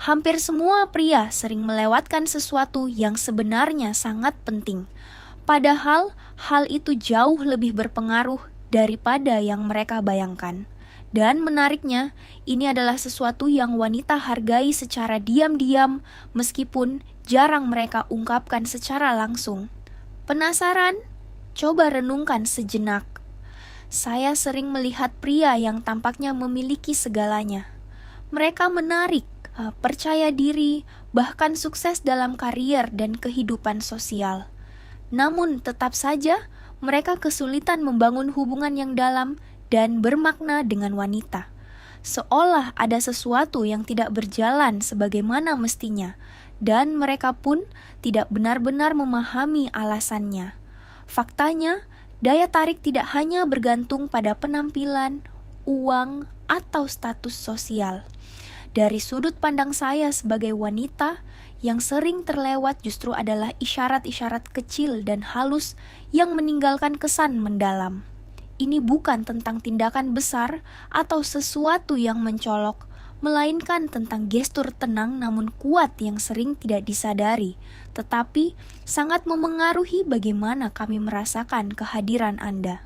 Hampir semua pria sering melewatkan sesuatu yang sebenarnya sangat penting. Padahal hal itu jauh lebih berpengaruh daripada yang mereka bayangkan. Dan menariknya, ini adalah sesuatu yang wanita hargai secara diam-diam meskipun jarang mereka ungkapkan secara langsung. Penasaran? Coba renungkan sejenak. Saya sering melihat pria yang tampaknya memiliki segalanya. Mereka menarik, percaya diri, bahkan sukses dalam karier dan kehidupan sosial. Namun tetap saja mereka kesulitan membangun hubungan yang dalam dan bermakna dengan wanita. Seolah ada sesuatu yang tidak berjalan sebagaimana mestinya, dan mereka pun tidak benar-benar memahami alasannya. Faktanya, daya tarik tidak hanya bergantung pada penampilan, uang, atau status sosial. Dari sudut pandang saya sebagai wanita, yang sering terlewat justru adalah isyarat-isyarat kecil dan halus yang meninggalkan kesan mendalam. Ini bukan tentang tindakan besar atau sesuatu yang mencolok, melainkan tentang gestur tenang namun kuat yang sering tidak disadari, tetapi sangat memengaruhi bagaimana kami merasakan kehadiran Anda.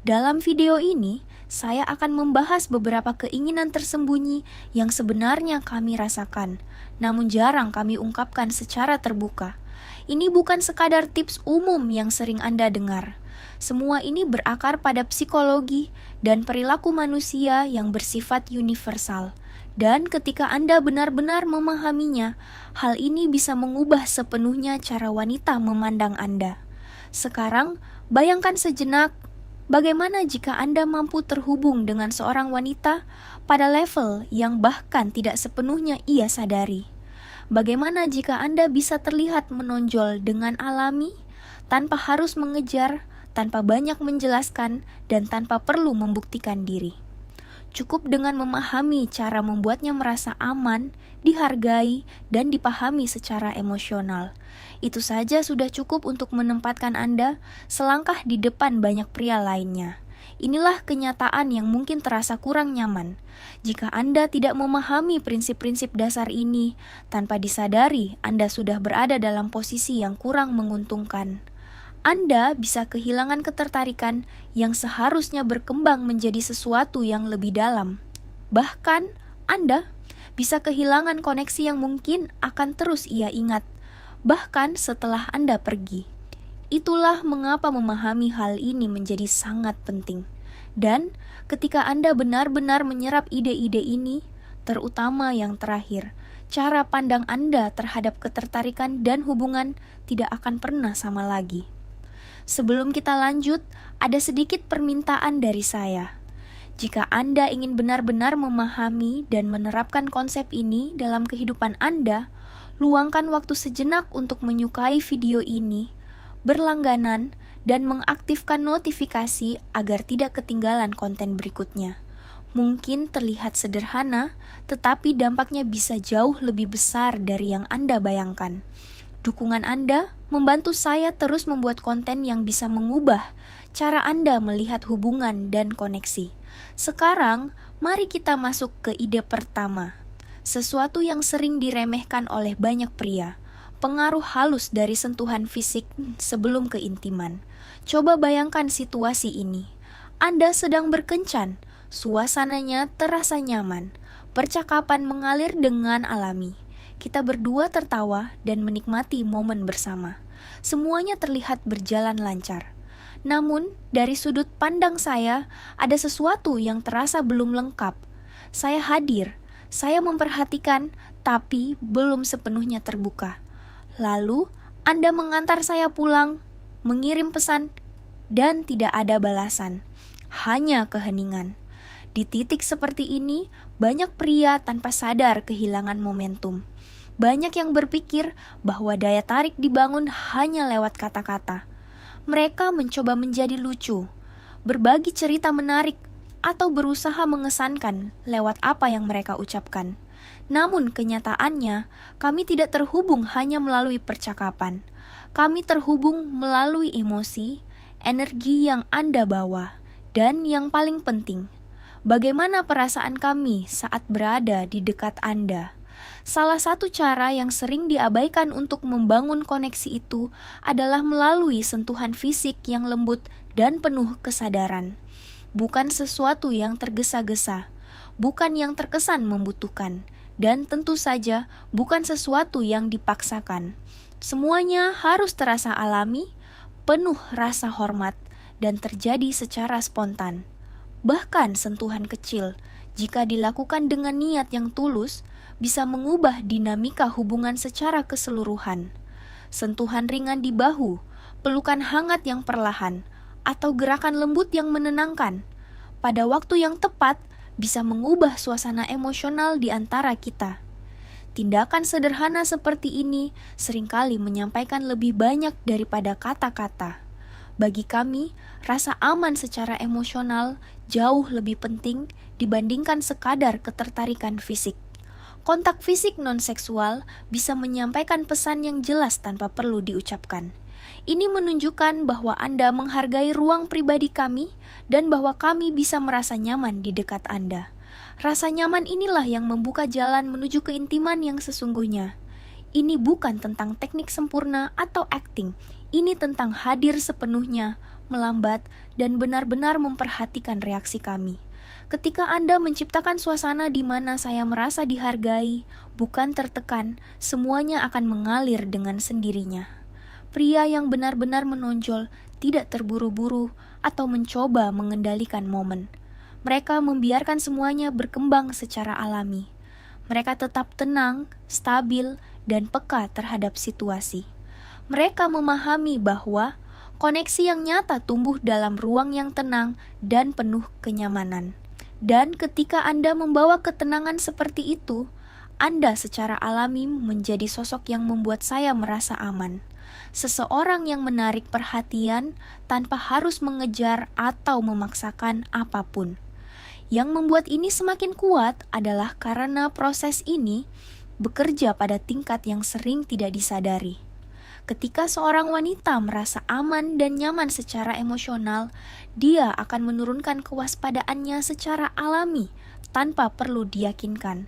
Dalam video ini, saya akan membahas beberapa keinginan tersembunyi yang sebenarnya kami rasakan, namun jarang kami ungkapkan secara terbuka. Ini bukan sekadar tips umum yang sering Anda dengar. Semua ini berakar pada psikologi dan perilaku manusia yang bersifat universal. Dan ketika Anda benar-benar memahaminya, hal ini bisa mengubah sepenuhnya cara wanita memandang Anda. Sekarang, bayangkan sejenak, bagaimana jika Anda mampu terhubung dengan seorang wanita pada level yang bahkan tidak sepenuhnya ia sadari? Bagaimana jika Anda bisa terlihat menonjol dengan alami, tanpa harus mengejar, tanpa banyak menjelaskan, dan tanpa perlu membuktikan diri? Cukup dengan memahami cara membuatnya merasa aman, dihargai, dan dipahami secara emosional. Itu saja sudah cukup untuk menempatkan Anda selangkah di depan banyak pria lainnya. Inilah kenyataan yang mungkin terasa kurang nyaman. Jika Anda tidak memahami prinsip-prinsip dasar ini, tanpa disadari Anda sudah berada dalam posisi yang kurang menguntungkan. Anda bisa kehilangan ketertarikan yang seharusnya berkembang menjadi sesuatu yang lebih dalam. Bahkan, Anda bisa kehilangan koneksi yang mungkin akan terus ia ingat, bahkan setelah Anda pergi. Itulah mengapa memahami hal ini menjadi sangat penting. Dan ketika Anda benar-benar menyerap ide-ide ini, terutama yang terakhir, cara pandang Anda terhadap ketertarikan dan hubungan tidak akan pernah sama lagi. Sebelum kita lanjut, ada sedikit permintaan dari saya. Jika Anda ingin benar-benar memahami dan menerapkan konsep ini dalam kehidupan Anda, luangkan waktu sejenak untuk menyukai video ini, berlangganan, dan mengaktifkan notifikasi agar tidak ketinggalan konten berikutnya. Mungkin terlihat sederhana, tetapi dampaknya bisa jauh lebih besar dari yang Anda bayangkan. Dukungan Anda membantu saya terus membuat konten yang bisa mengubah cara Anda melihat hubungan dan koneksi. Sekarang, mari kita masuk ke ide pertama. Sesuatu yang sering diremehkan oleh banyak pria, pengaruh halus dari sentuhan fisik sebelum keintiman. Coba bayangkan situasi ini. Anda sedang berkencan, suasananya terasa nyaman, percakapan mengalir dengan alami. Kita berdua tertawa dan menikmati momen bersama. Semuanya terlihat berjalan lancar. Namun, dari sudut pandang saya, ada sesuatu yang terasa belum lengkap. Saya hadir, saya memperhatikan, tapi belum sepenuhnya terbuka. Lalu, Anda mengantar saya pulang, mengirim pesan, dan tidak ada balasan. Hanya keheningan. Di titik seperti ini, banyak pria tanpa sadar kehilangan momentum. Banyak yang berpikir bahwa daya tarik dibangun hanya lewat kata-kata. Mereka mencoba menjadi lucu, berbagi cerita menarik, atau berusaha mengesankan lewat apa yang mereka ucapkan. Namun kenyataannya, kami tidak terhubung hanya melalui percakapan. Kami terhubung melalui emosi, energi yang Anda bawa, dan yang paling penting, bagaimana perasaan kami saat berada di dekat Anda. Salah satu cara yang sering diabaikan untuk membangun koneksi itu adalah melalui sentuhan fisik yang lembut dan penuh kesadaran. Bukan sesuatu yang tergesa-gesa, bukan yang terkesan membutuhkan, dan tentu saja bukan sesuatu yang dipaksakan. Semuanya harus terasa alami, penuh rasa hormat, dan terjadi secara spontan. Bahkan sentuhan kecil, jika dilakukan dengan niat yang tulus, bisa mengubah dinamika hubungan secara keseluruhan. Sentuhan ringan di bahu, pelukan hangat yang perlahan, atau gerakan lembut yang menenangkan, pada waktu yang tepat bisa mengubah suasana emosional di antara kita. Tindakan sederhana seperti ini seringkali menyampaikan lebih banyak daripada kata-kata. Bagi kami, rasa aman secara emosional jauh lebih penting dibandingkan sekadar ketertarikan fisik. Kontak fisik non-seksual bisa menyampaikan pesan yang jelas tanpa perlu diucapkan. Ini menunjukkan bahwa Anda menghargai ruang pribadi kami dan bahwa kami bisa merasa nyaman di dekat Anda. Rasa nyaman inilah yang membuka jalan menuju keintiman yang sesungguhnya. Ini bukan tentang teknik sempurna atau acting. Ini tentang hadir sepenuhnya, melambat, dan benar-benar memperhatikan reaksi kami. Ketika Anda menciptakan suasana di mana saya merasa dihargai, bukan tertekan, semuanya akan mengalir dengan sendirinya. Pria yang benar-benar menonjol, tidak terburu-buru, atau mencoba mengendalikan momen. Mereka membiarkan semuanya berkembang secara alami. Mereka tetap tenang, stabil, dan peka terhadap situasi. Mereka memahami bahwa koneksi yang nyata tumbuh dalam ruang yang tenang dan penuh kenyamanan. Dan ketika Anda membawa ketenangan seperti itu, Anda secara alami menjadi sosok yang membuat saya merasa aman. Seseorang yang menarik perhatian tanpa harus mengejar atau memaksakan apapun. Yang membuat ini semakin kuat adalah karena proses ini bekerja pada tingkat yang sering tidak disadari. Ketika seorang wanita merasa aman dan nyaman secara emosional, dia akan menurunkan kewaspadaannya secara alami tanpa perlu diyakinkan.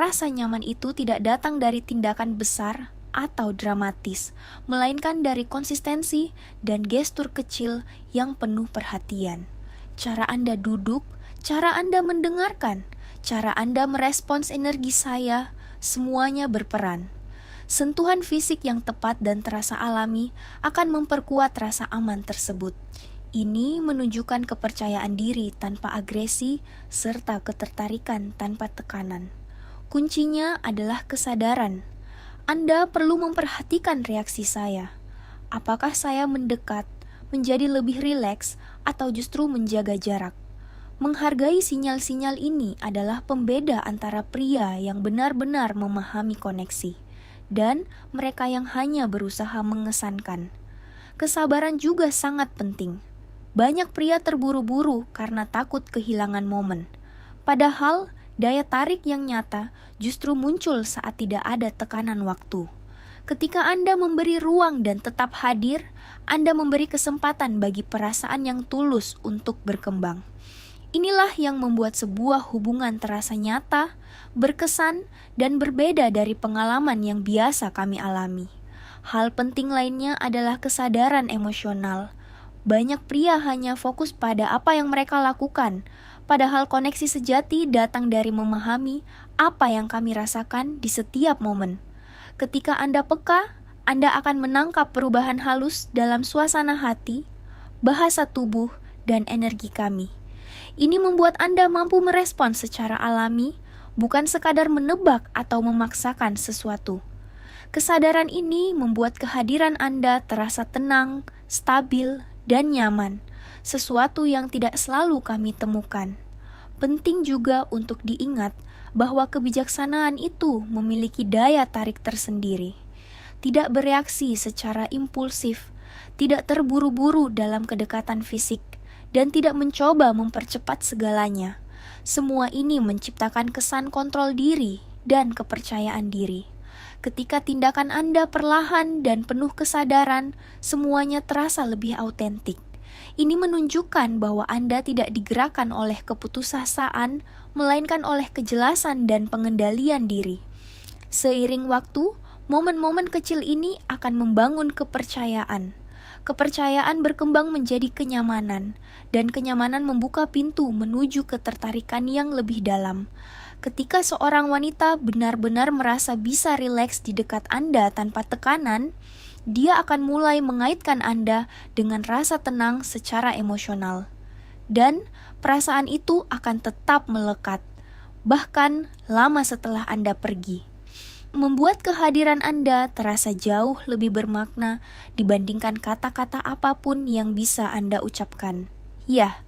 Rasa nyaman itu tidak datang dari tindakan besar atau dramatis, melainkan dari konsistensi dan gestur kecil yang penuh perhatian. Cara Anda duduk, cara Anda mendengarkan, cara Anda merespons energi saya, semuanya berperan. Sentuhan fisik yang tepat dan terasa alami akan memperkuat rasa aman tersebut. Ini menunjukkan kepercayaan diri tanpa agresi serta ketertarikan tanpa tekanan. Kuncinya adalah kesadaran. Anda perlu memperhatikan reaksi saya. Apakah saya mendekat, menjadi lebih rileks, atau justru menjaga jarak? Menghargai sinyal-sinyal ini adalah pembeda antara pria yang benar-benar memahami koneksi dan mereka yang hanya berusaha mengesankan. Kesabaran juga sangat penting. Banyak pria terburu-buru karena takut kehilangan momen. Padahal, daya tarik yang nyata justru muncul saat tidak ada tekanan waktu. Ketika Anda memberi ruang dan tetap hadir, Anda memberi kesempatan bagi perasaan yang tulus untuk berkembang. Inilah yang membuat sebuah hubungan terasa nyata, berkesan, dan berbeda dari pengalaman yang biasa kami alami. Hal penting lainnya adalah kesadaran emosional. Banyak pria hanya fokus pada apa yang mereka lakukan, padahal koneksi sejati datang dari memahami apa yang kami rasakan di setiap momen. Ketika Anda peka, Anda akan menangkap perubahan halus dalam suasana hati, bahasa tubuh, dan energi kami. Ini membuat Anda mampu merespons secara alami, bukan sekadar menebak atau memaksakan sesuatu. Kesadaran ini membuat kehadiran Anda terasa tenang, stabil, dan nyaman, sesuatu yang tidak selalu kami temukan. Penting juga untuk diingat bahwa kebijaksanaan itu memiliki daya tarik tersendiri. Tidak bereaksi secara impulsif, tidak terburu-buru dalam kedekatan fisik, dan tidak mencoba mempercepat segalanya. Semua ini menciptakan kesan kontrol diri dan kepercayaan diri. Ketika tindakan Anda perlahan dan penuh kesadaran, semuanya terasa lebih autentik. Ini menunjukkan bahwa Anda tidak digerakkan oleh keputusasaan, melainkan oleh kejelasan dan pengendalian diri. Seiring waktu, momen-momen kecil ini akan membangun kepercayaan. Kepercayaan berkembang menjadi kenyamanan, dan kenyamanan membuka pintu menuju ketertarikan yang lebih dalam. Ketika seorang wanita benar-benar merasa bisa rileks di dekat Anda tanpa tekanan, dia akan mulai mengaitkan Anda dengan rasa tenang secara emosional. Dan perasaan itu akan tetap melekat, bahkan lama setelah Anda pergi. Membuat kehadiran Anda terasa jauh lebih bermakna dibandingkan kata-kata apapun yang bisa Anda ucapkan. Ya,